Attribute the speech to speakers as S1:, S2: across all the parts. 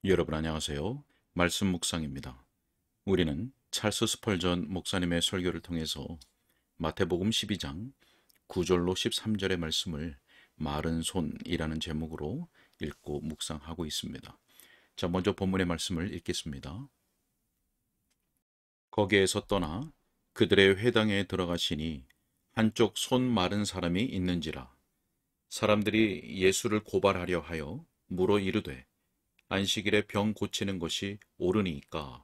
S1: 여러분 안녕하세요. 말씀 묵상입니다. 우리는 찰스 스펄전 목사님의 설교를 통해서 마태복음 12장 9절로 13절의 말씀을 마른 손이라는 제목으로 읽고 묵상하고 있습니다. 자, 먼저 본문의 말씀을 읽겠습니다. 거기에서 떠나 그들의 회당에 들어가시니 한쪽 손 마른 사람이 있는지라. 사람들이 예수를 고발하려 하여 물어 이르되 안식일에 병 고치는 것이 옳으니까.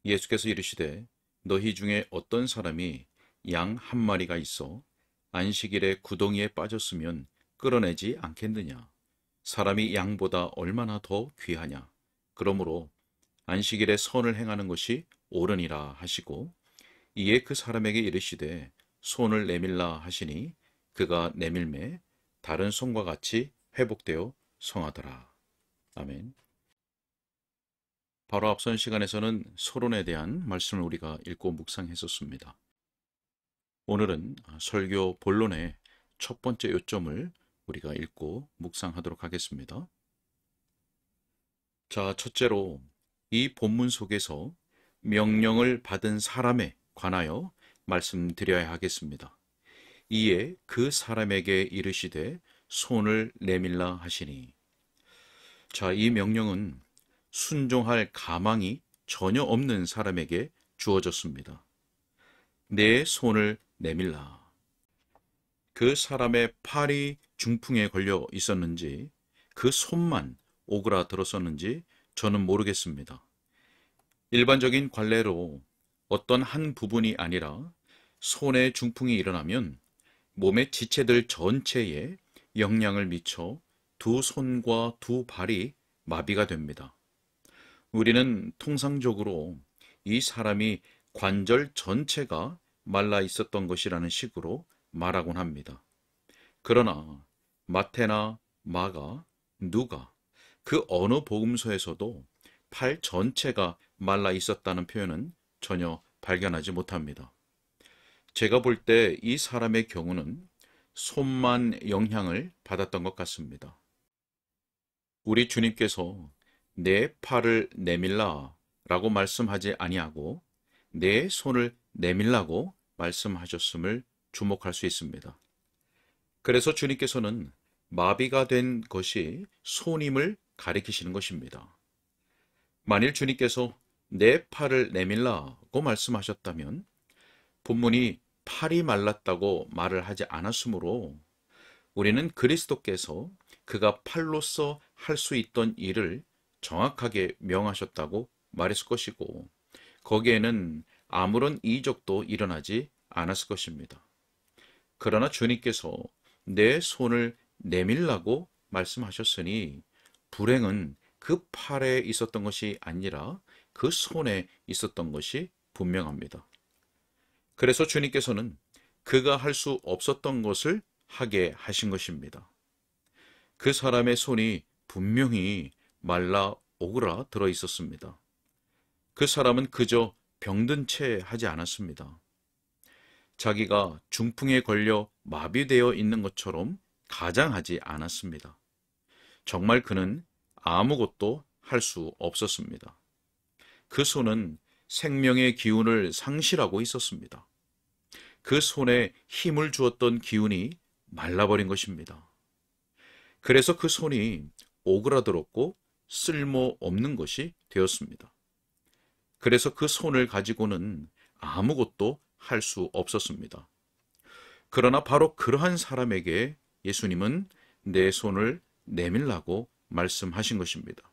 S1: 예수께서 이르시되 너희 중에 어떤 사람이 양 한 마리가 있어 안식일에 구덩이에 빠졌으면 끌어내지 않겠느냐. 사람이 양보다 얼마나 더 귀하냐. 그러므로 안식일에 선을 행하는 것이 옳으니라 하시고, 이에 그 사람에게 이르시되 손을 내밀라 하시니 그가 내밀매 다른 손과 같이 회복되어 성하더라. 아멘. 바로 앞선 시간에서는 서론에 대한 말씀을 우리가 읽고 묵상했었습니다. 오늘은 설교 본론의 첫 번째 요점을 우리가 읽고 묵상하도록 하겠습니다. 자, 첫째로 이 본문 속에서 명령을 받은 사람에 관하여 말씀드려야 하겠습니다. 이에 그 사람에게 이르시되 손을 내밀라 하시니. 자, 이 명령은 순종할 가망이 전혀 없는 사람에게 주어졌습니다. 내 손을 내밀라. 그 사람의 팔이 중풍에 걸려 있었는지 그 손만 오그라들었었는지 저는 모르겠습니다. 일반적인 관례로 어떤 한 부분이 아니라 손에 중풍이 일어나면 몸의 지체들 전체에 영향을 미쳐 두 손과 두 발이 마비가 됩니다. 우리는 통상적으로 이 사람이 관절 전체가 말라 있었던 것이라는 식으로 말하곤 합니다. 그러나 마태나 마가, 누가 그 어느 복음서에서도 팔 전체가 말라 있었다는 표현은 전혀 발견하지 못합니다. 제가 볼 때 이 사람의 경우는 손만 영향을 받았던 것 같습니다. 우리 주님께서 내 팔을 내밀라 라고 말씀하지 아니하고 내 손을 내밀라고 말씀하셨음을 주목할 수 있습니다. 그래서 주님께서는 마비가 된 것이 손임을 가리키시는 것입니다. 만일 주님께서 내 팔을 내밀라고 말씀하셨다면 본문이 팔이 말랐다고 말을 하지 않았으므로 우리는 그리스도께서 그가 팔로서 할 수 있던 일을 정확하게 명하셨다고 말했을 것이고, 거기에는 아무런 이적도 일어나지 않았을 것입니다. 그러나 주님께서 내 손을 내밀라고 말씀하셨으니 불행은 그 팔에 있었던 것이 아니라 그 손에 있었던 것이 분명합니다. 그래서 주님께서는 그가 할 수 없었던 것을 하게 하신 것입니다. 그 사람의 손이 분명히 말라 오그라 들어 있었습니다. 그 사람은 그저 병든 채 하지 않았습니다. 자기가 중풍에 걸려 마비되어 있는 것처럼 가장하지 않았습니다. 정말 그는 아무것도 할 수 없었습니다. 그 손은 생명의 기운을 상실하고 있었습니다. 그 손에 힘을 주었던 기운이 말라버린 것입니다. 그래서 그 손이 오그라들었고 쓸모없는 것이 되었습니다. 그래서 그 손을 가지고는 아무것도 할 수 없었습니다. 그러나 바로 그러한 사람에게 예수님은 내 손을 내밀라고 말씀하신 것입니다.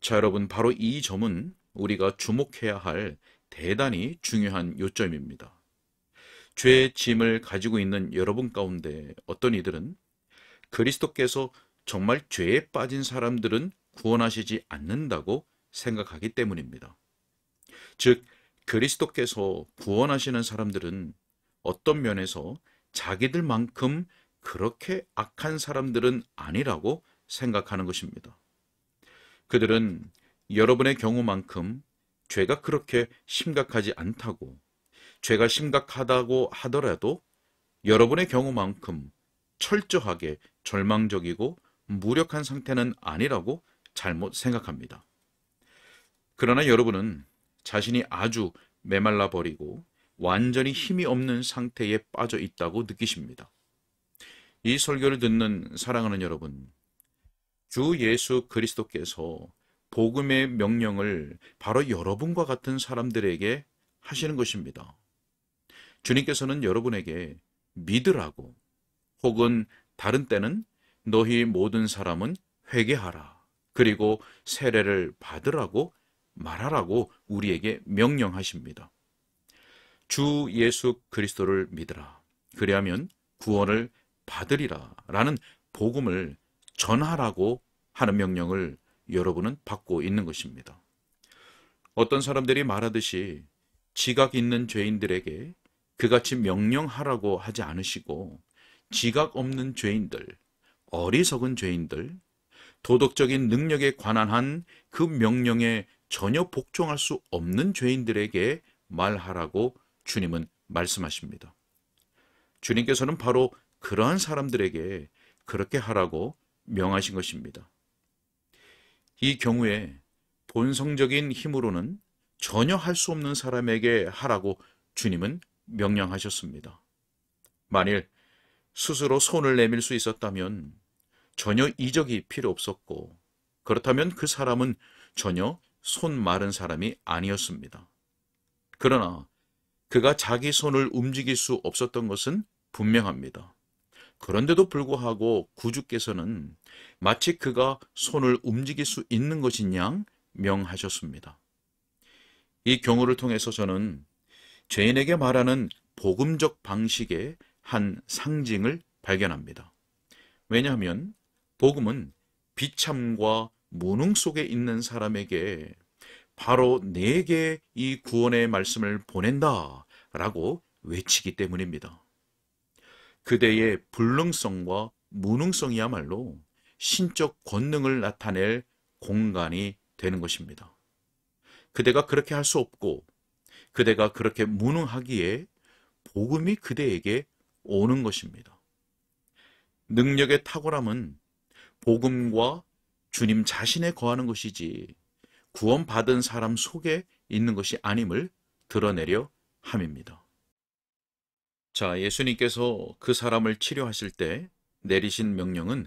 S1: 자, 여러분, 바로 이 점은 우리가 주목해야 할 대단히 중요한 요점입니다. 죄의 짐을 가지고 있는 여러분 가운데 어떤 이들은 그리스도께서 정말 죄에 빠진 사람들은 구원하시지 않는다고 생각하기 때문입니다. 즉, 그리스도께서 구원하시는 사람들은 어떤 면에서 자기들만큼 그렇게 악한 사람들은 아니라고 생각하는 것입니다. 그들은 여러분의 경우만큼 죄가 그렇게 심각하지 않다고, 죄가 심각하다고 하더라도 여러분의 경우만큼 철저하게 절망적이고 무력한 상태는 아니라고 잘못 생각합니다. 그러나 여러분은 자신이 아주 메말라 버리고 완전히 힘이 없는 상태에 빠져 있다고 느끼십니다. 이 설교를 듣는 사랑하는 여러분, 주 예수 그리스도께서 복음의 명령을 바로 여러분과 같은 사람들에게 하시는 것입니다. 주님께서는 여러분에게 믿으라고, 혹은 다른 때는 너희 모든 사람은 회개하라, 그리고 세례를 받으라고 말하라고 우리에게 명령하십니다. 주 예수 그리스도를 믿으라, 그리하면 구원을 받으리라 라는 복음을 전하라고 하는 명령을 여러분은 받고 있는 것입니다. 어떤 사람들이 말하듯이 지각 있는 죄인들에게 그같이 명령하라고 하지 않으시고, 지각 없는 죄인들, 어리석은 죄인들, 도덕적인 능력에 관한 한 그 명령에 전혀 복종할 수 없는 죄인들에게 말하라고 주님은 말씀하십니다. 주님께서는 바로 그러한 사람들에게 그렇게 하라고 명하신 것입니다. 이 경우에 본성적인 힘으로는 전혀 할 수 없는 사람에게 하라고 주님은 명령하셨습니다. 만일 스스로 손을 내밀 수 있었다면 전혀 이적이 필요 없었고, 그렇다면 그 사람은 전혀 손 마른 사람이 아니었습니다. 그러나 그가 자기 손을 움직일 수 없었던 것은 분명합니다. 그런데도 불구하고 구주께서는 마치 그가 손을 움직일 수 있는 것인 양 명하셨습니다. 이 경우를 통해서 저는 죄인에게 말하는 복음적 방식의 한 상징을 발견합니다. 왜냐하면 복음은 비참과 무능 속에 있는 사람에게 바로 내게 이 구원의 말씀을 보낸다 라고 외치기 때문입니다. 그대의 불능성과 무능성이야말로 신적 권능을 나타낼 공간이 되는 것입니다. 그대가 그렇게 할 수 없고, 그대가 그렇게 무능하기에 복음이 그대에게 오는 것입니다. 능력의 탁월함은 복음과 주님 자신에 거하는 것이지 구원받은 사람 속에 있는 것이 아님을 드러내려 함입니다. 자, 예수님께서 그 사람을 치료하실 때 내리신 명령은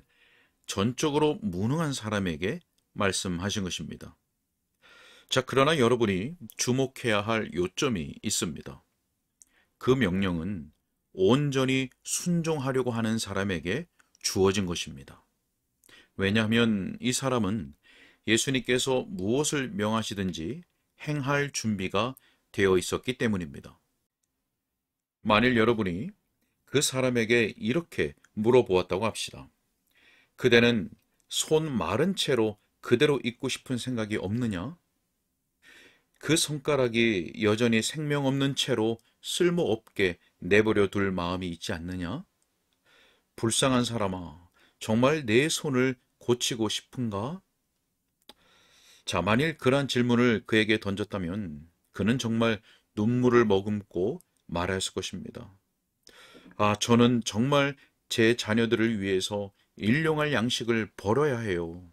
S1: 전적으로 무능한 사람에게 말씀하신 것입니다. 자, 그러나 여러분이 주목해야 할 요점이 있습니다. 그 명령은 온전히 순종하려고 하는 사람에게 주어진 것입니다. 왜냐하면 이 사람은 예수님께서 무엇을 명하시든지 행할 준비가 되어 있었기 때문입니다. 만일 여러분이 그 사람에게 이렇게 물어보았다고 합시다. 그대는 손 마른 채로 그대로 있고 싶은 생각이 없느냐? 그 손가락이 여전히 생명 없는 채로 쓸모없게 내버려 둘 마음이 있지 않느냐? 불쌍한 사람아, 정말 내 손을 고치고 싶은가? 자, 만일 그러한 질문을 그에게 던졌다면 그는 정말 눈물을 머금고 말했을 것입니다. 아, 저는 정말 제 자녀들을 위해서 일용할 양식을 벌어야 해요.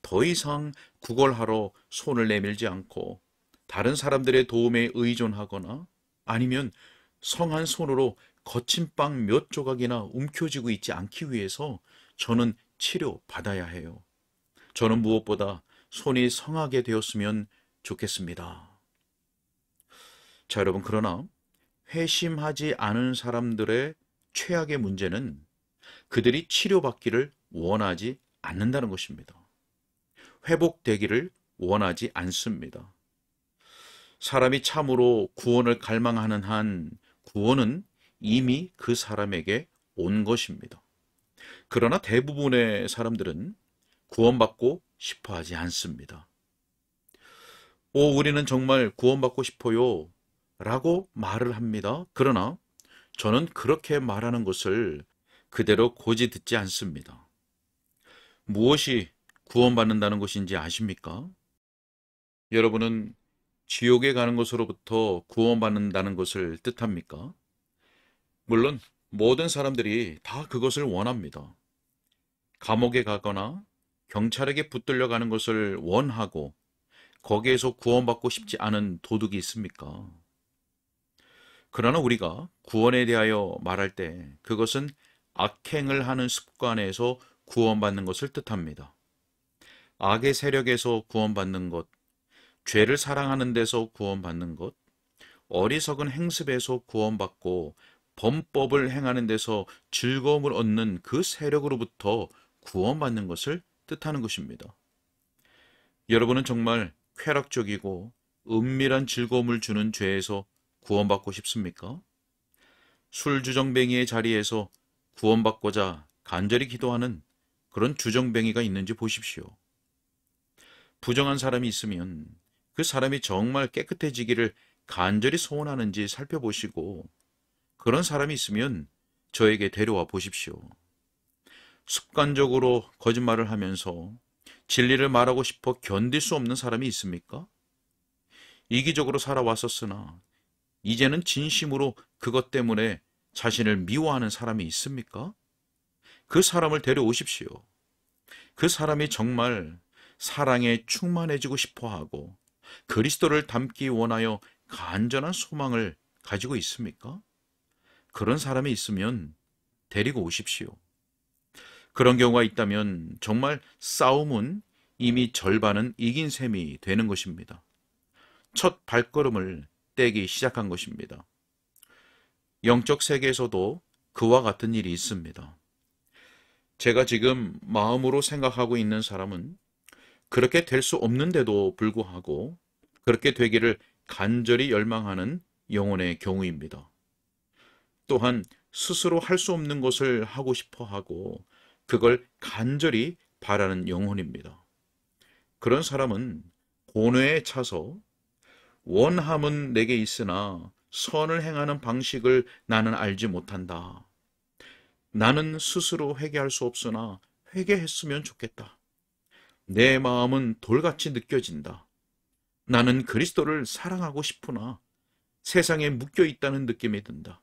S1: 더 이상 구걸하러 손을 내밀지 않고 다른 사람들의 도움에 의존하거나 아니면 성한 손으로 거친 빵 몇 조각이나 움켜쥐고 있지 않기 위해서 저는 치료받아야 해요. 저는 무엇보다 손이 성하게 되었으면 좋겠습니다. 자, 여러분, 그러나 회심하지 않은 사람들의 최악의 문제는 그들이 치료받기를 원하지 않는다는 것입니다. 회복되기를 원하지 않습니다. 사람이 참으로 구원을 갈망하는 한 구원은 이미 그 사람에게 온 것입니다. 그러나 대부분의 사람들은 구원받고 싶어 하지 않습니다. 우리는 정말 구원받고 싶어요 라고 말을 합니다. 그러나 저는 그렇게 말하는 것을 그대로 고지 듣지 않습니다. 무엇이 구원받는다는 것인지 아십니까? 여러분은 지옥에 가는 것으로부터 구원받는다는 것을 뜻합니까? 물론 모든 사람들이 다 그것을 원합니다. 감옥에 가거나 경찰에게 붙들려 가는 것을 원하고 거기에서 구원받고 싶지 않은 도둑이 있습니까? 그러나 우리가 구원에 대하여 말할 때 그것은 악행을 하는 습관에서 구원받는 것을 뜻합니다. 악의 세력에서 구원받는 것, 죄를 사랑하는 데서 구원받는 것, 어리석은 행습에서 구원받고 범법을 행하는 데서 즐거움을 얻는 그 세력으로부터 구원받는 것을 뜻하는 것입니다. 여러분은 정말 쾌락적이고 은밀한 즐거움을 주는 죄에서 구원받고 싶습니까? 술주정뱅이의 자리에서 구원받고자 간절히 기도하는 그런 주정뱅이가 있는지 보십시오. 부정한 사람이 있으면 그 사람이 정말 깨끗해지기를 간절히 소원하는지 살펴보시고 그런 사람이 있으면 저에게 데려와 보십시오. 습관적으로 거짓말을 하면서 진리를 말하고 싶어 견딜 수 없는 사람이 있습니까? 이기적으로 살아왔었으나 이제는 진심으로 그것 때문에 자신을 미워하는 사람이 있습니까? 그 사람을 데려오십시오. 그 사람이 정말 사랑에 충만해지고 싶어 하고 그리스도를 닮기 원하여 간절한 소망을 가지고 있습니까? 그런 사람이 있으면 데리고 오십시오. 그런 경우가 있다면 정말 싸움은 이미 절반은 이긴 셈이 되는 것입니다. 첫 발걸음을 떼기 시작한 것입니다. 영적 세계에서도 그와 같은 일이 있습니다. 제가 지금 마음으로 생각하고 있는 사람은 그렇게 될 수 없는데도 불구하고 그렇게 되기를 간절히 열망하는 영혼의 경우입니다. 또한 스스로 할 수 없는 것을 하고 싶어 하고 그걸 간절히 바라는 영혼입니다. 그런 사람은 고뇌에 차서 원함은 내게 있으나 선을 행하는 방식을 나는 알지 못한다. 나는 스스로 회개할 수 없으나 회개했으면 좋겠다. 내 마음은 돌같이 느껴진다. 나는 그리스도를 사랑하고 싶으나 세상에 묶여 있다는 느낌이 든다.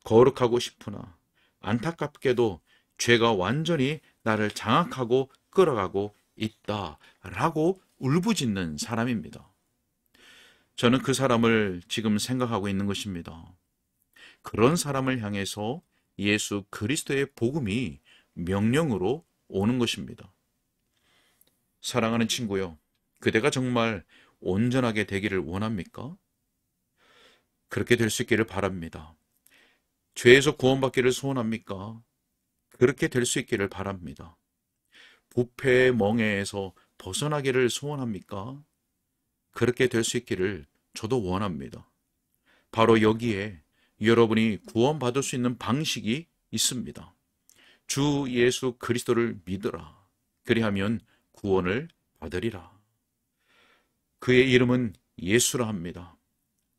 S1: 거룩하고 싶으나 안타깝게도 죄가 완전히 나를 장악하고 끌어가고 있다라고 울부짖는 사람입니다. 저는 그 사람을 지금 생각하고 있는 것입니다. 그런 사람을 향해서 예수 그리스도의 복음이 명령으로 오는 것입니다. 사랑하는 친구요, 그대가 정말 온전하게 되기를 원합니까? 그렇게 될 수 있기를 바랍니다. 죄에서 구원받기를 소원합니까? 그렇게 될 수 있기를 바랍니다. 부패의 멍에에서 벗어나기를 소원합니까? 그렇게 될 수 있기를 저도 원합니다. 바로 여기에 여러분이 구원받을 수 있는 방식이 있습니다. 주 예수 그리스도를 믿으라. 그리하면 구원을 받으리라. 그의 이름은 예수라 합니다.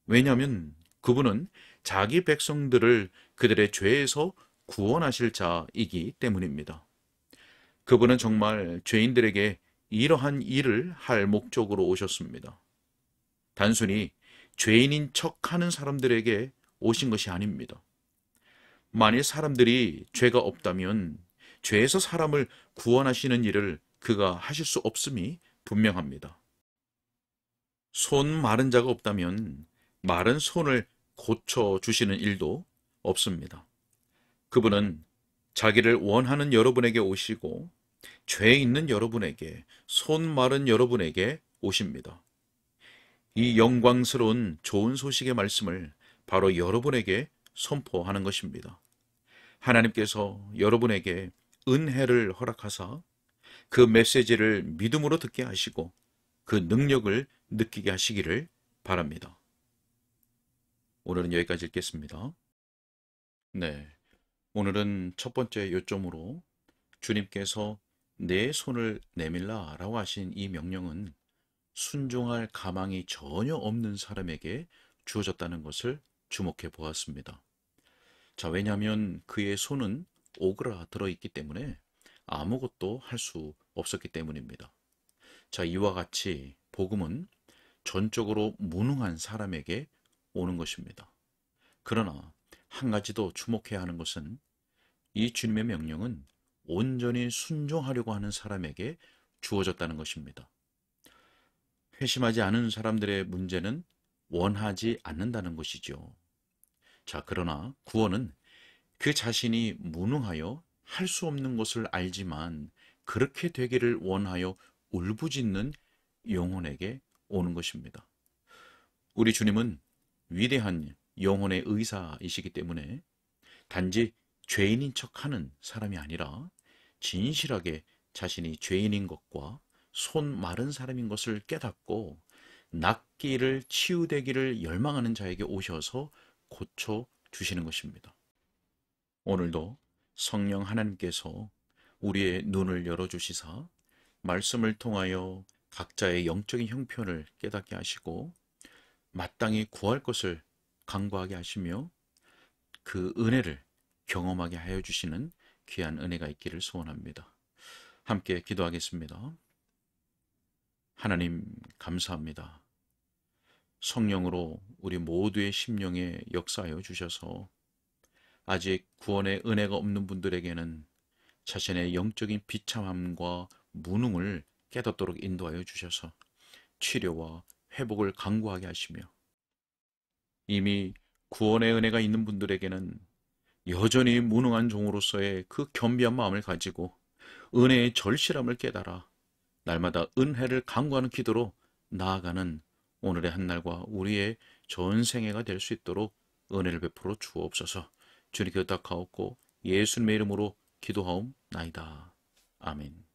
S1: 왜냐하면 그분은 자기 백성들을 그들의 죄에서 구원하실 자이기 때문입니다. 그분은 정말 죄인들에게 이러한 일을 할 목적으로 오셨습니다. 단순히 죄인인 척하는 사람들에게 오신 것이 아닙니다. 만일 사람들이 죄가 없다면 죄에서 사람을 구원하시는 일을 그가 하실 수 없음이 분명합니다. 손 마른 자가 없다면 마른 손을 고쳐주시는 일도 없습니다. 그분은 자기를 원하는 여러분에게 오시고 죄 있는 여러분에게, 손 마른 여러분에게 오십니다. 이 영광스러운 좋은 소식의 말씀을 바로 여러분에게 선포하는 것입니다. 하나님께서 여러분에게 은혜를 허락하사 그 메시지를 믿음으로 듣게 하시고 그 능력을 느끼게 하시기를 바랍니다. 오늘은 여기까지 읽겠습니다. 네, 오늘은 첫 번째 요점으로 주님께서 내 손을 내밀라 라고 하신 이 명령은 순종할 가망이 전혀 없는 사람에게 주어졌다는 것을 주목해 보았습니다. 자, 왜냐하면 그의 손은 오그라들어 있기 때문에 아무것도 할 수 없었기 때문입니다. 자, 이와 같이 복음은 전적으로 무능한 사람에게 오는 것입니다. 그러나 한 가지 더 주목해야 하는 것은 이 주님의 명령은 온전히 순종하려고 하는 사람에게 주어졌다는 것입니다. 회심하지 않은 사람들의 문제는 원하지 않는다는 것이죠. 자, 그러나 구원은 그 자신이 무능하여 할 수 없는 것을 알지만 그렇게 되기를 원하여 울부짖는 영혼에게 오는 것입니다. 우리 주님은 위대한 영혼의 의사이시기 때문에 단지 죄인인 척하는 사람이 아니라 진실하게 자신이 죄인인 것과 손 마른 사람인 것을 깨닫고 낫기를 치유되기를 열망하는 자에게 오셔서 고쳐 주시는 것입니다. 오늘도 성령 하나님께서 우리의 눈을 열어주시사 말씀을 통하여 각자의 영적인 형편을 깨닫게 하시고 마땅히 구할 것을 간구하게 하시며 그 은혜를 경험하게 하여 주시는 귀한 은혜가 있기를 소원합니다. 함께 기도하겠습니다. 하나님 감사합니다. 성령으로 우리 모두의 심령에 역사하여 주셔서 아직 구원의 은혜가 없는 분들에게는 자신의 영적인 비참함과 무능을 깨닫도록 인도하여 주셔서 치료와 회복을 간구하게 하시며 이미 구원의 은혜가 있는 분들에게는 여전히 무능한 종으로서의 그 겸비한 마음을 가지고 은혜의 절실함을 깨달아 날마다 은혜를 간구하는 기도로 나아가는 오늘의 한날과 우리의 전생애가 될 수 있도록 은혜를 베풀어 주옵소서. 주님께 의탁하옵고 예수님의 이름으로 기도하옵나이다. 아멘.